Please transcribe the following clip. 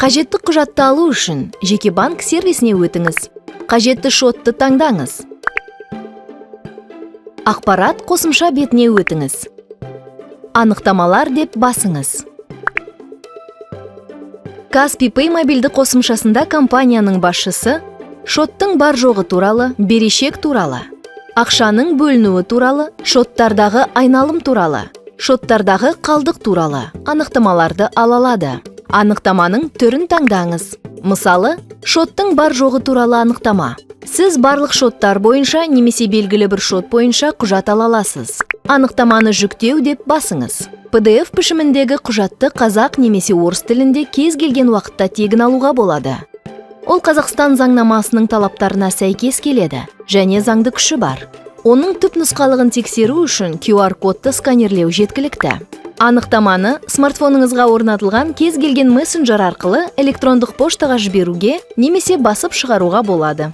Қажетті құжатты алу үшін жеке банк сервисіне өтіңіз. Қажетті шотты таңдаңыз. Ақпарат қосымша бетіне өтіңіз. Анықтамалар деп басыңыз. Каспий Pay мобильді қосымшасында компанияның басшысы шоттың бар жоғы туралы, берешек туралы, ақшаның бөлінуі туралы, шоттардағы айналым туралы, шоттардағы қалдық туралы анықтамаларды ала алады. Анықтаманың түрін таңдаңыз. Мысалы, шоттың бар жоғы туралы анықтама. Сіз барлық шоттар бойынша немесе белгілі бір шот бойынша құжат ала аласыз. Анықтаманы жүктеу деп басыңыз. PDF пішіміндегі құжатты қазақ немесе орыс тілінде кез келген уақытта тегін алуға болады. Ол Қазақстан заңнамасының талаптарына сәйкес келеді және заңды күші бар. Оның түп нұсқалығын тексеру үшін QR-кодты сканерлеу жеткілікті. Анықтаманы смартфоныңызға орнатылған кез келген мессенджер арқылы электрондық поштаға жіберуге немесе басып шығаруға болады.